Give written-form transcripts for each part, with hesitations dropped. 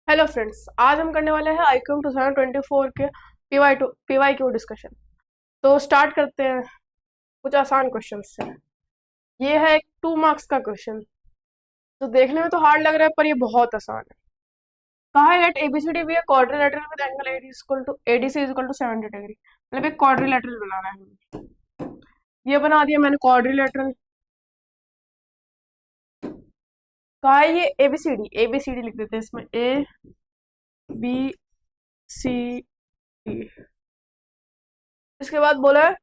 Hello friends, आज हम करने वाले हैं आईक्यूएम 2024 के पीवाई क्यू डिस्कशन। तो स्टार्ट करते हैं कुछ आसान क्वेश्चन से। ये है एक 2 मार्क्स का क्वेश्चन। तो देखने में तो हार्ड लग रहा है पर ये बहुत आसान है। कहा है let ABCD be a quadrilateral with angle ADC is equal to 70 degree. मतलब एक क्वाड्रिलेटरल बनाना है हमें। ये बना दिया मैंने क्वाड्रिलेटरल। कहा है ये एबीसीडी लिख देते हैं इसमें, ए बी सी डी। इसके बाद बोला है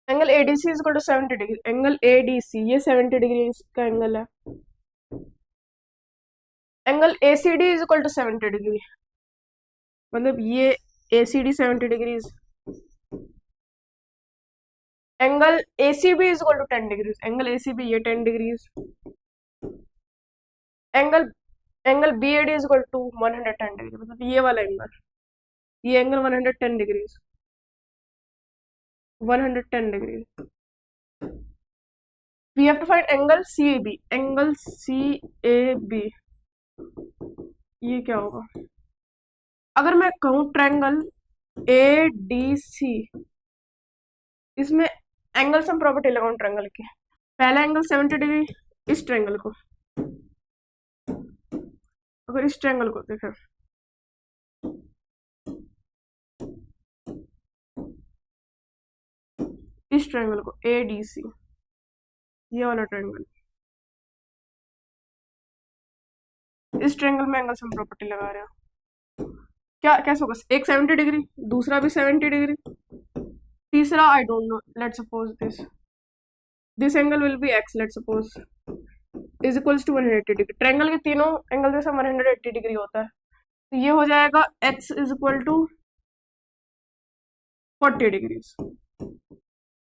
angle ADC is equal to 70 degree. Angle ADC ये 70 डिग्री का एंगल है। Angle ACD is equal to 70 degree, मतलब ये ACD 70 degrees. Angle ACB is equal to 10 degrees. Angle ACB ये 10 degrees. Angle angle BAD is equal to 110 degree, मतलब ये वाला angle, ये angle 110 degrees, 110 degree. We have to find angle CAB. Angle CAB ये क्या होगा? अगर मैं कहूँ ट्रायंगल ए डी सी, इसमें एंगल सम प्रॉपर्टी लगाऊं ट्रायंगल की। पहला एंगल 70 डिग्री, इस ट्रायंगल को, अगर इस ट्रायंगल को देखें, इस ट्रायंगल को ए डी सी, ये वाला ट्रायंगल, इस ट्रायंगल में एंगल सम प्रॉपर्टी लगा रहे हो, क्या कैसे होगा? एक 70 डिग्री, दूसरा भी 70 डिग्री, तीसरा I don't know, let's suppose this angle will be x, let's suppose is equals to 180 degree. Triangle के तीनों एंगल जैसा 180 डिग्री होता है, तो ये हो जाएगा x is equal to 40 degrees.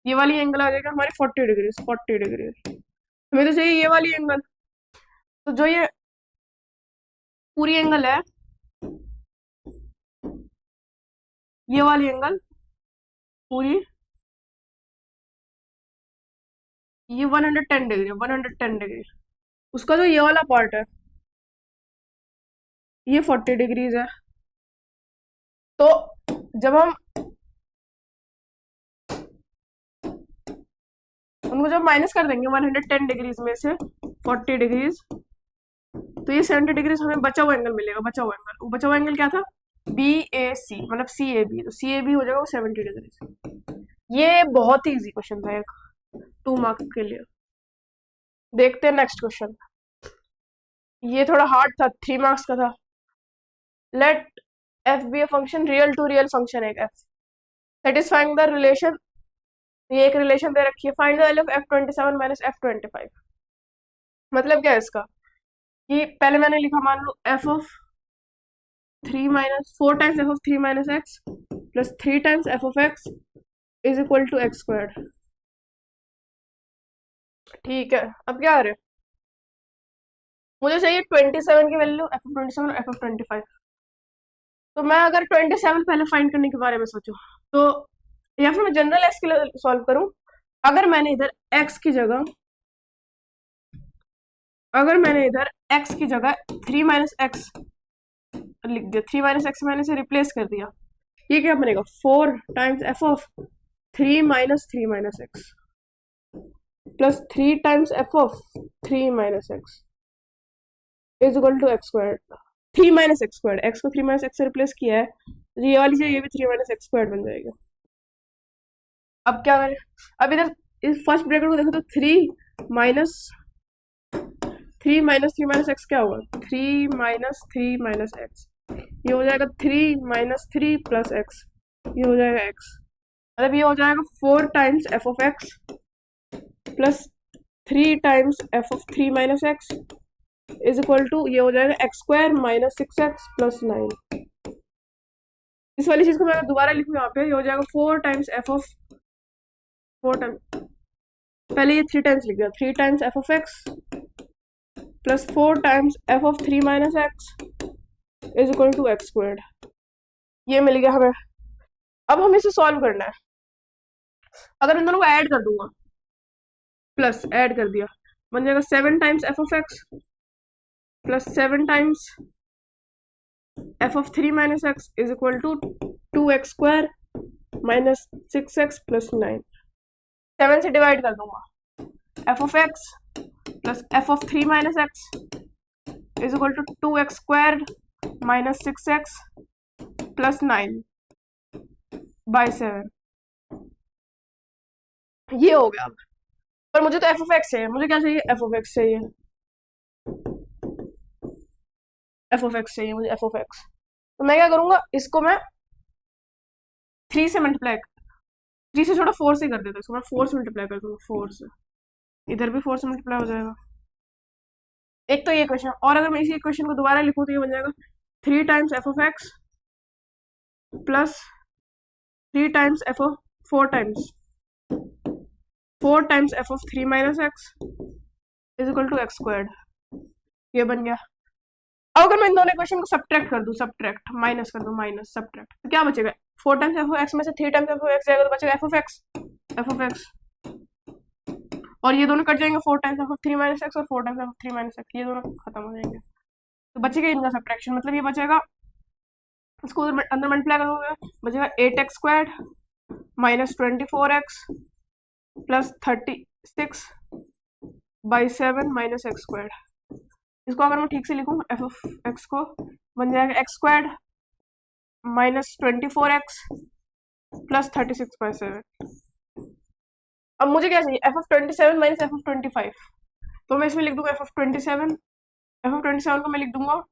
ये वाली एंगल आ जाएगा हमारी 40 डिग्रीज, 40 डिग्रीज। हमें तो चाहिए ये वाली एंगल। तो जो ये पूरी एंगल है, ये वाली एंगल पूरी, ये 110 डिग्री, 110 डिग्री। उसका जो ये वाला पार्ट है, ये 40 डिग्रीज है। तो जब हम उनको जब माइनस कर देंगे 110 डिग्रीज में से 40 डिग्रीज, तो ये 70 डिग्रीज हमें बचा हुआ एंगल मिलेगा। बचा हुआ एंगल क्या था? बी ए सी, मतलब सी ए बी। तो सी ए बी हो जाएगा वो 70 डिग्रीज। ये बहुत ही इजी क्वेश्चन था एक 2 मार्क्स के लिए। देखते हैं नेक्स्ट क्वेश्चन। ये थोड़ा हार्ड था, 3 मार्क्स का था। Let f be a function, real to real function है एफ, सेटिस्फाइंग द रिलेशन। ये एक रिलेशन दे रखी है, find the value of F27 minus F25। मतलब क्या है इसका? कि पहले मैंने लिखा, मान लो F of 3 minus 4 times F of 3 minus x plus 3 times F of X is equal to x squared. ठीक है, अब क्या आ रहा है? मुझे चाहिए 27 की वैल्यू, एफ ऑफ 27 और एफ ऑफ 25। तो मैं अगर 27 पहले फाइंड करने के बारे में सोचूं, तो या फिर मैं जनरल एक्स के लिए सॉल्व करूं। अगर मैंने इधर एक्स की जगह अगर मैंने इधर x की जगह 3 माइनस एक्स लिख दिया, 3 माइनस एक्स मैंने इसे रिप्लेस कर दिया, ये क्या बनेगा? 4 times F of 3 minus x plus 3 times F of 3 minus x is equal to x square. 3 minus x square, x को 3 माइनस एक्स से रिप्लेस किया है, तो ये वाली ये भी 3 माइनस एक्स स्क्वायर बन जाएगा। अब क्या करें? अब इधर इस फर्स्ट ब्रैकेट को देखो तो 3 माइनस एक्स क्या होगा? 3 माइनस एक्स, ये हो जाएगा 3 - 3 प्लस एक्स, ये हो जाएगा एक्स। मतलब ये हो जाएगा 4 times F of x plus 3 times F of 3 minus x is equal to, ये हो जाएगा x square minus 6x plus 9। इस वाली चीज को मैं दोबारा लिखूँ यहाँ पे, ये हो जाएगा 4 टाइम्स एफ ऑफ 4 टाइम्स, पहले ये 3 टाइम्स लिख दिया, 3 times F of x plus 4 times F of 3 minus x is equal to x squared. ये मिल गया हमें। अब हमें इसे सॉल्व करना है। अगर इन दोनों को ऐड कर दूंगा, प्लस ऐड कर दिया, बन जाएगा 7 times F of x plus 7 times F of 3 minus x is equal to 2x square minus 6x plus 9। 7 से डिवाइड कर दूंगा। F of x plus f of 3 minus x is equal to 2x square minus 6x plus 9 by 7। ये हो गया। अब पर मुझे तो एफ ऑफ एक्स चाहिए। मुझे क्या चाहिए? एफ ऑफ एक्स चाहिए। एफ ऑफ एक्स चाहिए मुझे, एफ ऑफ एक्स। तो मैं क्या करूंगा, इसको मैं 3 से मल्टीप्लाई, 3 से छोटा 4 से कर देता हूँ। इसको मैं 4 से मल्टीप्लाई कर दूंगा, 4 से। इधर भी 4 से मल्टीप्लाई हो जाएगा। एक तो ये क्वेश्चन, और अगर मैं इसी क्वेश्चन को दोबारा लिखूँ तो ये बन जाएगा 3 times F of x plus 3 times F of 4 times 4 times F of 3 minus x is equal to x squared. ये बन गया। अब अगर मैं इन दोनों इक्वेशन को सब्ट्रैक्ट कर दूं, सब्ट्रैक्ट माइनस कर दूं, माइनस सब्ट्रैक्ट, तो क्या बचेगा? 4 टाइम्स एफ ऑफ एक्स में से 3 टाइम्स एफ ऑफ एक्स जाएगा तो बचेगा F of x, F of x. और ये दोनों कट जाएंगे, 4 times F of 3 minus x और 4 times F of 3 minus x, ये दोनों खत्म हो जाएंगे। तो बचेगा इनका सब्ट्रैक्शन, मतलब ये बचेगा, इसको अंदर मल्टीप्लाई करोगे बचेगा 8x squared minus 24x plus 36 by 7 minus x squared. इसको अगर मैं ठीक से लिखूँ, एफ ऑफ एक्स को बन जाएगा x squared minus 24x plus 36 by 7। अब मुझे क्या चाहिए? F of 27 minus F of 25। तो मैं इसमें लिख दूंगा एफ ऑफ 27, एफ ऑफ 27 को मैं लिख दूंगा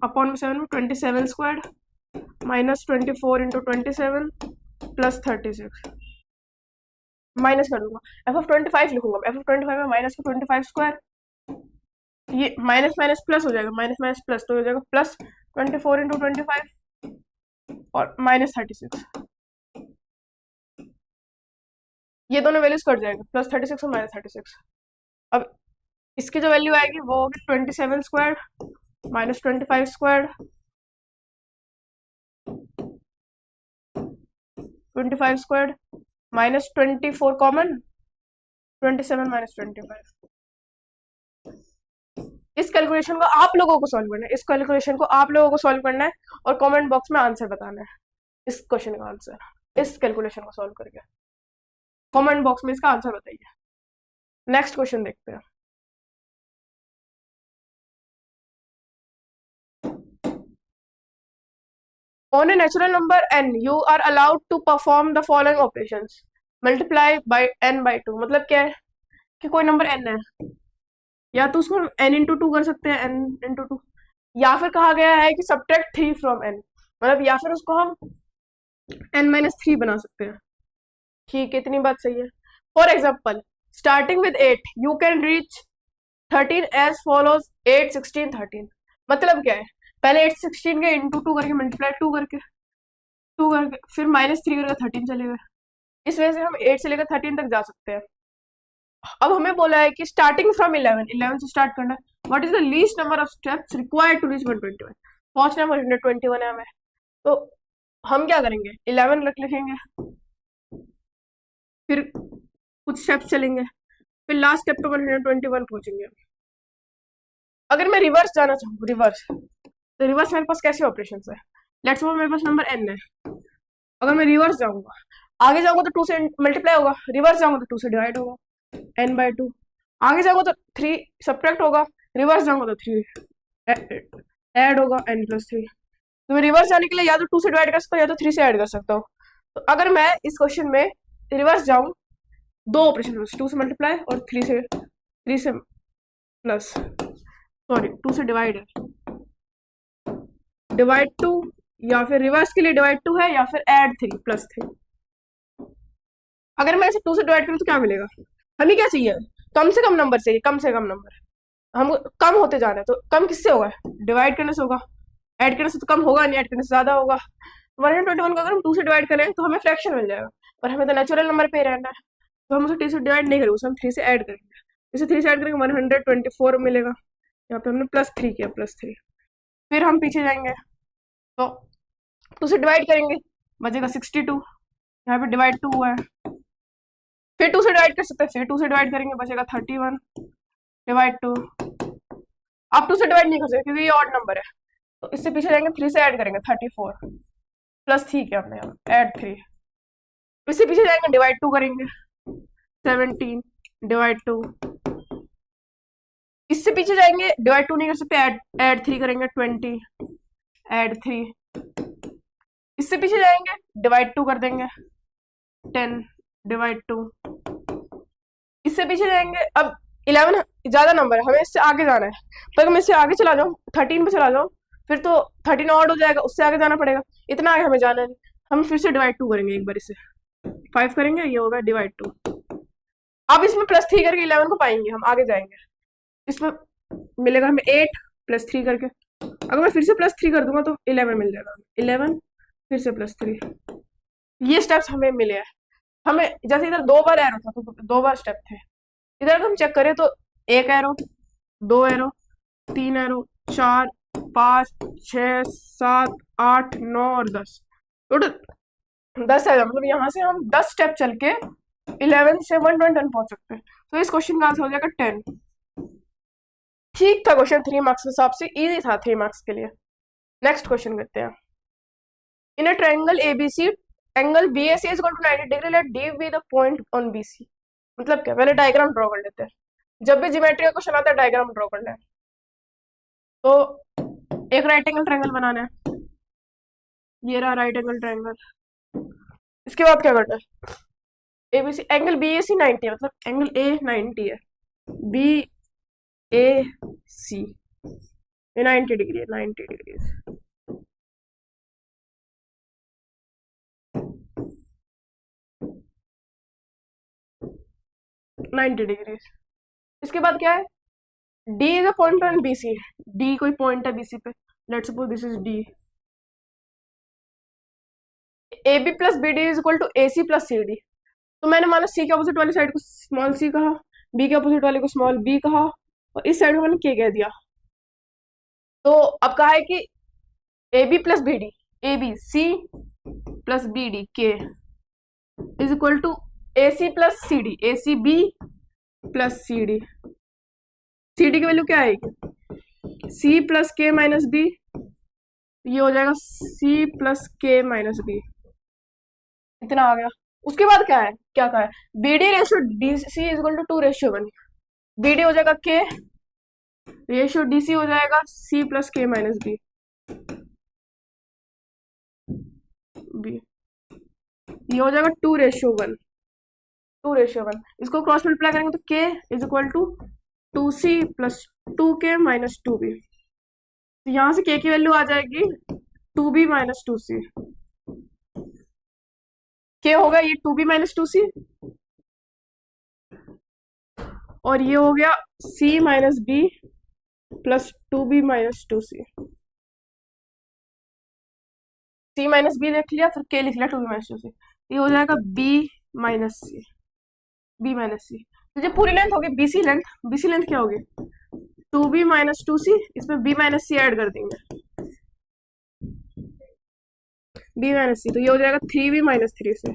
अपॉन में 7 में 27 squared minus 24 into 27 plus 36 minus कर दूंगा। एफ ऑफ 25 लिखूंगा, एफ ऑफ 25 में माइनस का 25 स्क्वायर, ये माइनस माइनस प्लस हो जाएगा, माइनस माइनस प्लस तो हो जाएगा प्लस 24 इंटू 25 और माइनस 36। ये दोनों वैल्यूज कट जाएंगे, प्लस 36 और माइनस 36। अब इसकी जो वैल्यू आएगी वो होगी 27 square minus 25 square 25 square minus 24 common 27 minus 25। इस कैलकुलेशन को आप लोगों को सॉल्व करना है, इस कैलकुलेशन को आप लोगों को सॉल्व करना है और कमेंट बॉक्स में आंसर बताना है, इस क्वेश्चन का आंसर, इस कैलकुलेशन को सॉल्व करके कमेंट बॉक्स में इसका आंसर बताइए। नेक्स्ट क्वेश्चन देखते हैं। On a natural number n, you are allowed to perform the following operations: multiply by n by 2। मतलब क्या है कि कोई नंबर n है, या तो उसको n इंटू 2 कर सकते हैं, n इंटू 2, या फिर कहा गया है कि सब्ट्रैक्ट 3 फ्रॉम n, मतलब या फिर उसको हम n माइनस 3 बना सकते हैं। ठीक है, इतनी बात सही है। For example, starting with 8 you can reach 13 as follows 8 16 13। मतलब क्या है, पहले 8 16 के इंटू 2 करके मल्टीप्लाई 2 करके फिर माइनस 3 करके 13 चलेगा। इस वजह से हम 8 से लेकर 13 तक जा सकते हैं। अब हमें बोला है कि स्टार्टिंग फ्रॉम 11 से स्टार्ट करना है। What is the least number of steps required to reach 121? पहुंचना 121 है हमें, तो हम क्या करेंगे, 11 लिखेंगे, फिर कुछ स्टेप्स चलेंगे, फिर लास्ट स्टेप पे 121 पहुंचेंगे। अगर मैं रिवर्स जाना चाहूँ, रिवर्स, तो रिवर्स मेरे पास कैसे ऑपरेशन है? लेट्स सपोज मेरे पास नंबर n है, अगर मैं रिवर्स जाऊंगा, आगे जाऊंगा तो 2 से मल्टीप्लाई होगा, रिवर्स जाऊंगा तो 2 से डिवाइड होगा, n बाई 2। आगे जाऊंगा तो 3 सब्ट्रैक्ट होगा, रिवर्स जाऊंगा तो 3 ऐड होगा, n प्लस 3। तो मैं रिवर्स जाने के लिए या तो 2 से डिवाइड कर सकता हूँ या तो 3 से ऐड कर सकता हूँ। तो अगर मैं इस क्वेश्चन में रिवर्स जाऊं, दो ऑपरेशन, 2 से मल्टीप्लाई और 3 से प्लस, सॉरी 2 से डिवाइड है, डिवाइड 2, या फिर रिवर्स के लिए डिवाइड 2 है, या फिर ऐड 3 प्लस 3। अगर मैं ऐसे 2 से डिवाइड करूँ तो क्या मिलेगा? हमें क्या चाहिए? कम से कम नंबर चाहिए, कम से कम नंबर। हम कम होते जा रहे हैं, तो कम किससे होगा? डिवाइड करने से होगा। ऐड करने से तो कम होगा नहीं, ऐड करने से ज्यादा होगा। 121 को अगर हम 2 से डिवाइड करें तो हमें फ्रैक्शन मिल जाएगा, पर हमें तो नेचुरल नंबर पे रहना है, तो हम उसे 3 से डिवाइड नहीं करेंगे, उसे हम 3 से ऐड करेंगे। इसे 3 से ऐड करेंगे 124 मिलेगा। यहाँ पे हमने प्लस 3 किया, प्लस 3। फिर हम पीछे जाएंगे तो 2 से डिवाइड करेंगे, बचेगा 62, यहाँ पे डिवाइड 2 हुआ है। फिर 2 से डिवाइड कर सकते हैं, फिर 2 से डिवाइड करेंगे, बचेगा 31 डिवाइड 2। आप 2 से डिवाइड नहीं कर सकते क्योंकि ये ऑड नंबर है, तो इससे पीछे जाएंगे, 3 से ऐड करेंगे 34 प्लस 3 क्या अपने यहाँ ऐड 3, इससे पीछे जाएंगे डिवाइड 2 करेंगे 17 डिवाइड 2, इससे पीछे जाएंगे डिवाइड 2 नहीं कर सकते, ऐड 3 करेंगे 20 ऐड 3, इससे पीछे जाएंगे डिवाइड 2 कर देंगे 10 डिवाइड 2, इससे पीछे जाएंगे, अब 11 ज्यादा नंबर है, हमें इससे आगे जाना है, पर मैं इससे आगे चला जाऊँ 13 पे चला जाऊँ फिर तो 13 ऑड हो जाएगा, उससे आगे जाना पड़ेगा, इतना आगे हमें जाना नहीं, हम फिर से डिवाइड 2 करेंगे एक बार, इससे 5 करेंगे, ये होगा डिवाइड 2, अब इसमें प्लस 3 करके 11 को पाएंगे, हम आगे जाएंगे, इसमें मिलेगा हमें 8 प्लस 3 करके, अगर मैं फिर से प्लस 3 कर दूंगा तो 11 मिल जाएगा, 11 फिर से प्लस 3, ये स्टेप्स हमें मिले हैं, हमें जैसे इधर 2 बार एरो था तो 2 बार स्टेप थे, इधर अगर हम चेक करें तो 1 एरो 2 एरो 3 एरो 4 5 6 7 8 9 और 10, टोटल 10 है, मतलब यहाँ से हम 10 स्टेप चल के 11 से 110 पहुंच सकते हैं, तो इस क्वेश्चन का आंसर हो जाएगा 10। ठीक था क्वेश्चन 3 मार्क्स के हिसाब से, इजी था 3 मार्क्स के लिए। नेक्स्ट क्वेश्चन करते हैं, in a triangle ABC angle BAC is equal to 90 degree, let D be the point on BC, मतलब क्या, पहले डायग्राम ड्रॉ कर लेते हैं, जब भी ज्योमेट्री का क्वेश्चन आता है डायग्राम ड्रॉ करना है, तो एक राइट एंगल ट्रायंगल बनाना है, ये रहा राइट एंगल ट्रायंगल, इसके बाद क्या करना है, एबीसी एंगल बीएसी 90 है, मतलब एंगल ए 90 है, बी ए सी ये 90 डिग्री है, 90 डिग्री 90 डिग्री, इसके बाद क्या है, D is a point on BC, D कोई पॉइंट है बीसी पे, let's suppose this is D, A B plus B D is equal to A C plus C D, तो मैंने माना सी के अपोजिट वाली साइड को स्मॉल सी कहा, बी के अपोजिट वाले को स्मॉल बी कहा, और इस साइड को मैंने के कह दिया, तो अब कहा है कि A B plus B D, A B C plus B D K is equal to A C plus C D, A C B plus C D, C D की वैल्यू क्या आएगी, सी प्लस के minus B, ये हो जाएगा सी plus के minus B, इतना आ गया। उसके बाद क्या है, क्या कहा है, B D ratio D C is equal to 2:1, B D हो जाएगा के रेशियो डी सी हो जाएगा सी प्लस के माइनस बी, बी ये हो जाएगा 2:1, 2:1, इसको क्रॉस मल्टीप्लाई करेंगे तो k is equal to 2c plus 2k minus 2b, तो यहाँ से k की वैल्यू आ जाएगी 2b माइनस 2c, k होगा ये 2b माइनस 2c, और ये हो गया c minus b plus 2b minus 2c, c minus b लिख लिया, फिर k लिख लिया 2b माइनस 2c, ये हो जाएगा b minus c, b minus c, तो जो पूरी लेंथ होगी बीसी लेंथ क्या होगी 2b माइनस 2c, इसमें b माइनस c ऐड कर देंगे, b माइनस c, तो ये हो जाएगा 3b माइनस 3c।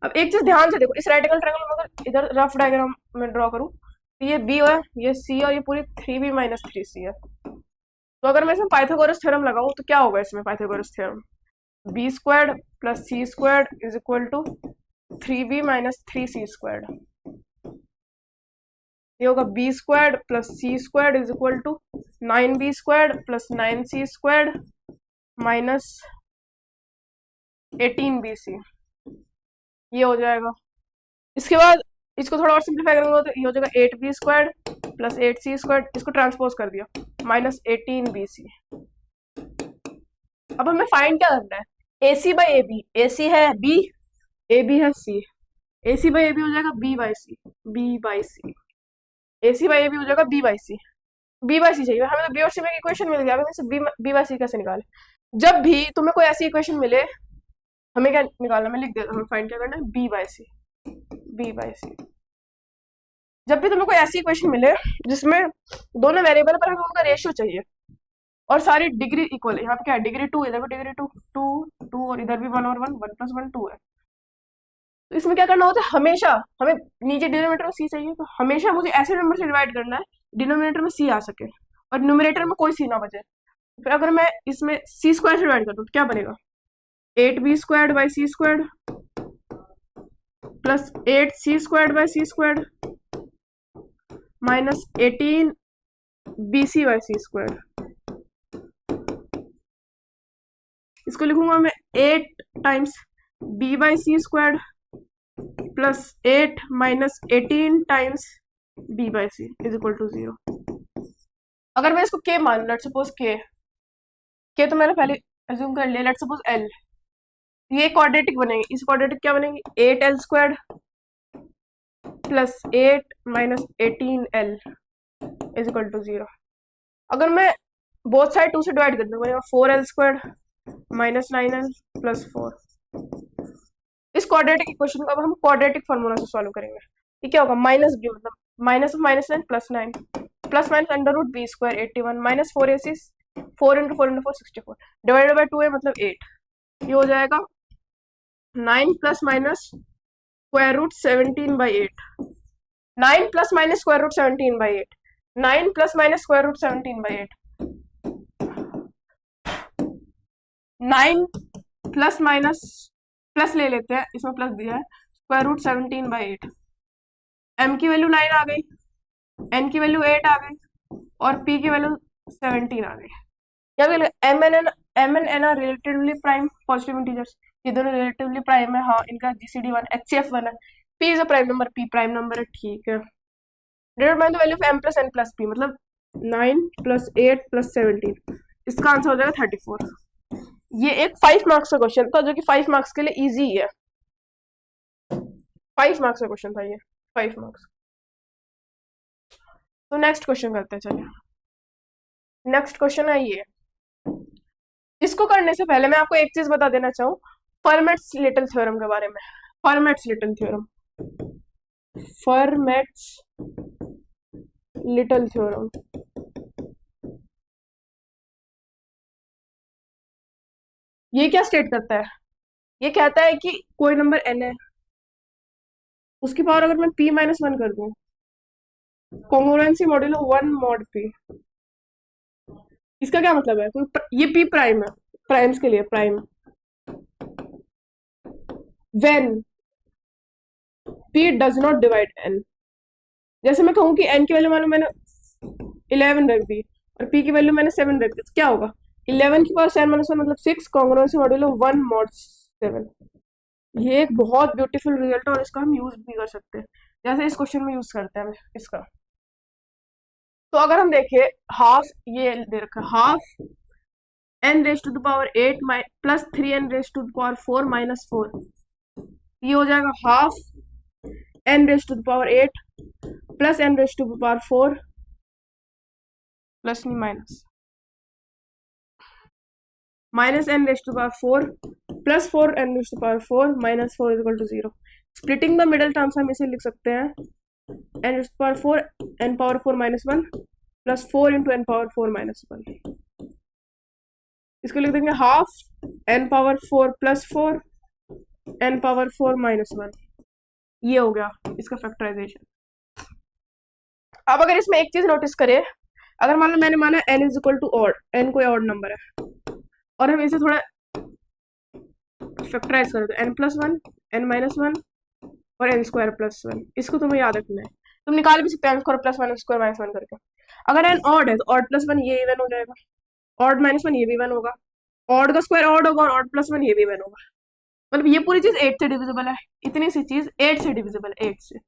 अब एक चीज ध्यान से देखो, इस राइट एंगल ट्रायंगल में अगर इधर रफ डायग्राम में ड्रॉ करूं तो ये b है, ये c और ये पूरी 3b माइनस 3c है, तो अगर मैं इसमें पाइथागोरस थ्योरम लगाऊं तो क्या होगा, इसमें Pythagoras theorem b squared plus c squared is equal to 3b minus 3c squared, ये होगा b squared plus c squared is equal to 9b squared plus 9c squared minus 18bc, ये हो जाएगा। इसके बाद इसको थोड़ा और सिंप्लीफाई करेंगे तो ये हो जाएगा 8b squared plus 8c squared, इसको ट्रांसपोज कर दिया माइनस 18bc। अब हमें फाइंड क्या करना है, AC by A B, A C है b, ए बी है c, AC by A B हो जाएगा b by C, b by C, AC by A B हो जाएगा b by C, b by C चाहिए हमें, तो b और c में इक्वेशन मिल गया, हमें b बाई सी कैसे निकाले, जब भी तुम्हें कोई ऐसी इक्वेशन मिले हमें क्या निकालना, मैं लिख देता हूँ, हमें फाइंड क्या करना है, b by C, b by C, जब भी तुम्हें कोई ऐसी इक्वेशन मिले जिसमें दोनों वेरिएबल पर हमें उनका रेशियो चाहिए और सारी डिग्री इक्वल है, यहाँ पे क्या है डिग्री 2, इधर भी डिग्री 2 2 2 और इधर भी 1 और 1 1 प्लस 1 2 है, तो इसमें क्या करना होता है, हमेशा हमें नीचे डिनोमिनेटर में c चाहिए, तो हमेशा मुझे ऐसे नंबर से डिवाइड करना है डिनोमिनेटर में c आ सके, और न्यूमरेटर में कोई सी ना बचे। फिर अगर मैं इसमें सी स्क्वायर से डिवाइड कर दूँ तो क्या बनेगा, 8b² by c square plus 8c² by c square minus 18bc by c square. इसको लिखूंगा मैं 8 times b by c square plus 8 minus 18 times b by c is equal to 0। अगर मैं इसको k मान, लेट सपोज k तो मैंने पहले अज्यूम कर लिया, लेट सपोज l, ये क्वाड्रेटिक बनेगी। इस क्वाड्रेटिक क्या बनेगी, 8l² plus 8 minus 18l is equal to 0। अगर मैं बोथ साइड 2 से डिवाइड कर दूँ बनेगा 4l² माइनस 9l प्लस 4। इस क्वाड्रेटिक इक्वेशन को अब हम क्वाड्रेटिक फॉर्मूला से सॉल्व करेंगे। ये क्या होगा, माइनस बी मतलब minus of minus 9 plus 9 plus minus under root b square 81 minus 4ac 4 into 4 into 4 64 divided by 2a मतलब 8। ये हो जाएगा 9 plus minus square root 17 by 8। 9 plus minus square root 17 by 8। 9 plus minus square root 17 by 8। 9 plus minus plus ले लेते हैं, इसमें plus दिया है, स्क्वायर रूट 17 बाई 8। m की वैल्यू 9 आ गई, n की वैल्यू 8 आ गई और p की वैल्यू 17 आ गई। या m n are relatively prime positive integers, ये दोनों रिलेटिवली प्राइम है, हाँ इनका जीसीडी 1 एचसीएफ 1 है। p is a prime number, p prime number है, ठीक है। Divide by the value of m plus n plus p मतलब 9 प्लस 8 प्लस 17, इसका आंसर हो जाएगा 34। ये एक 5 मार्क्स का क्वेश्चन था जो कि 5 मार्क्स के लिए इजी है। 5 मार्क्स का क्वेश्चन था ये, 5 मार्क्स। तो नेक्स्ट क्वेश्चन करते हैं, चलिए नेक्स्ट क्वेश्चन है ये। इसको करने से पहले मैं आपको एक चीज बता देना चाहूँ फर्मेट्स लिटिल थ्योरम के बारे में। Formats little theorem, formats little theorem ये क्या स्टेट करता है, ये कहता है कि कोई नंबर n है, उसकी पावर अगर मैं p माइनस 1 कर दूं, कॉन्ग्रुएंसी मॉड्यूलो 1 मॉड p। इसका क्या मतलब है, ये p प्राइम है, प्राइम्स के लिए prime, when p does not divide n। जैसे मैं कहूँ कि n की वैल्यू मानो मैंने 11 रख दी और p की वैल्यू मैंने 7 रख दी, तो क्या होगा, 11 की पावर 7 माइनस 1 मतलब 6, कॉन्ग्रुएंसी मॉड्यूलो 1 मॉड 7। ये एक बहुत ब्यूटीफुल रिजल्ट है और इसका हम यूज भी कर सकते हैं, जैसे इस क्वेश्चन में यूज करते हैं इसका। तो अगर हम देखें हाफ, ये दे रखा है half n raise to the power 8 plus 3n raise to the power 4 minus 4, ये हो जाएगा half n raise to the power 8 plus n raise to the power 4 plus नहीं minus n raise to the power 4 plus 4n raise to the power 4 minus 4 is equal to 0। Splitting the middle terms हम इसे लिख सकते हैं n raise to the power 4 n power 4 minus 1 plus 4 into n power 4 minus 1। इसको लिख देंगे half n power 4 plus 4 n power 4 minus 1। ये हो गया इसका फैक्टराइजेशन। अब अगर इसमें एक चीज नोटिस करें, अगर मान लो मैंने माना n is equal to odd, n कोई ऑड नंबर है और हम इसे थोड़ा फैक्टराइज कर दो, n प्लस 1 n माइनस 1 और n स्क्वायर प्लस 1। इसको तुम्हें याद रखना है, तुम निकाल भी सकते हो n square plus 1 square minus 1 करके। अगर n ऑड है तो ऑड प्लस 1 ये इवन हो जाएगा, ऑड माइनस 1 ये भी इवन होगा, ऑड का स्क्वायर ऑड होगा और ऑड प्लस 1 ये भी इवन होगा। मतलब ये पूरी चीज 8 से डिविजिबल है, इतनी सी चीज 8 से डिविजिबल है, 8 से।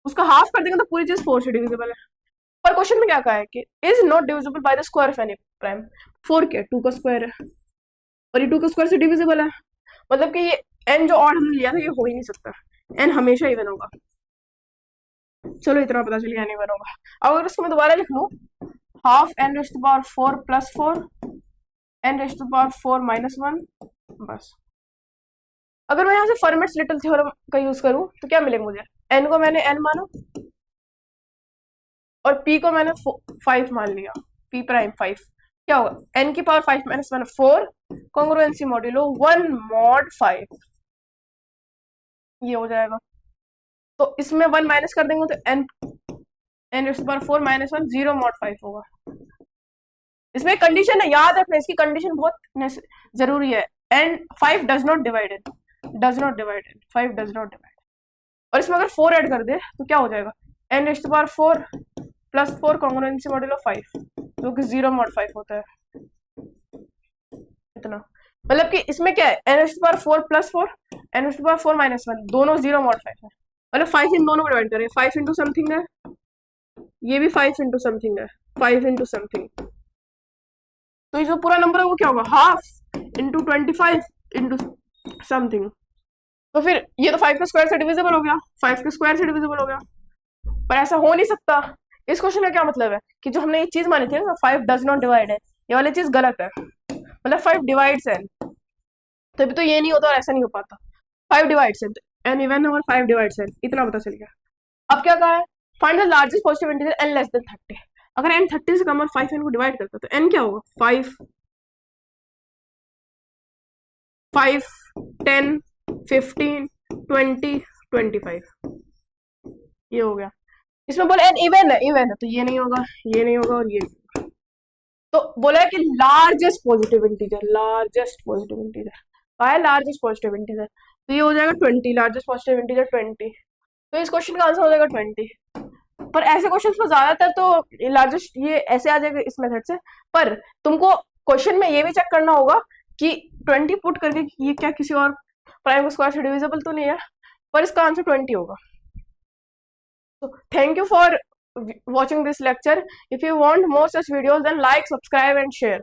उसका हाफ कर देंगे तो पूरी चीज 4 से डिविजिबल है। पर क्वेश्चन में क्या कहा है कि is not divisible by the square of any prime. 4 क्या 2 का स्क्वायर है और ये 2 का स्क्वायर से डिविजिबल है, मतलब कि ये n जो ऑड हमने लिया था ये हो ही नहीं सकता, n हमेशा इवन होगा। चलो इतना पता चल गया n इवन होगा। अब अगर इसको मैं दोबारा लिख लूँ half n raise to power 4 plus 4 n raise to power 4 minus 1, बस। अगर मैं यहाँ से फर्मेट्स लिटिल थ्योरम का यूज करूँ तो क्या मिलेगा मुझे, n को मैंने n माना और p को मैंने 5 मान लिया, p प्राइम 5, क्या होगा n की power 5 minus 1 4 congruency modulo 1 mod 5, ये हो जाएगा। तो इसमें 1 माइनस कर देंगे तो n raise to power 4 minus 1 0 mod 5 होगा। इसमें कंडीशन है, याद रखना, इसकी कंडीशन बहुत जरूरी है। And 5 does not divide in, 5 does not divide. और इसमें अगर 4 ऐड कर दे तो क्या हो जाएगा, n raise to power 4 plus 4 congruency modulo 5, जो कि 0 mod 5 होता है। इतना मतलब कि इसमें क्या है, n raise to power 4 plus 4, n raise to power 4 minus 1, दोनों 0 mod 5 है। मतलब 5 इन दोनों को डिवाइड करें, 5 इंटू समथिंग है, ये भी 5 इंटू समथिंग है, 5 इंटू समथिंग। तो ये जो पूरा नंबर है वो क्या होगा, हाफ इंटू 25 इंटू समथिंग। तो फिर ये तो 5 के स्क्वायर से डिविजिबल हो गया, 5 के स्क्वायर से डिविजिबल हो गया, पर ऐसा हो नहीं सकता। इस क्वेश्चन का क्या मतलब है कि जो हमने ये चीज मानी थी ना 5 डज नॉट डिवाइड है, ये वाली चीज गलत है। मतलब 5 डिवाइड्स n, तभी तो ये नहीं होता और ऐसा नहीं हो पाता। 5 divides n, n even number 5 divides n, इतना पता चल गया। अब क्या कहा है, find the largest positive integer n less than 30। अगर n 30 से कम और 5 n को डिवाइड करता है तो n क्या होगा, 5, 10, 15, 20, 25, ये हो गया। इसमें बोला n इवन है तो ये नहीं होगा, ये नहीं होगा और ये नहीं होगा। तो बोला है कि लार्जेस्ट पॉजिटिव इंटीजर, क्या है लार्जेस्ट पॉजिटिव इंटीजर, तो ये हो जाएगा 20, लार्जेस्ट पॉजिटिव इंटीजर 20। तो इस क्वेश्चन का आंसर हो जाएगा 20। पर ऐसे क्वेश्चंस में ज्यादातर तो लार्जेस्ट ये ऐसे आ जाएगा इस मेथड से, पर तुमको क्वेश्चन में ये भी चेक करना होगा कि 20 पुट करके ये क्या किसी और प्राइम स्क्वायर से डिविजिबल तो नहीं है, पर इसका आंसर 20 होगा। So thank you for watching this lecture. If you want more such videos, then like, subscribe and share.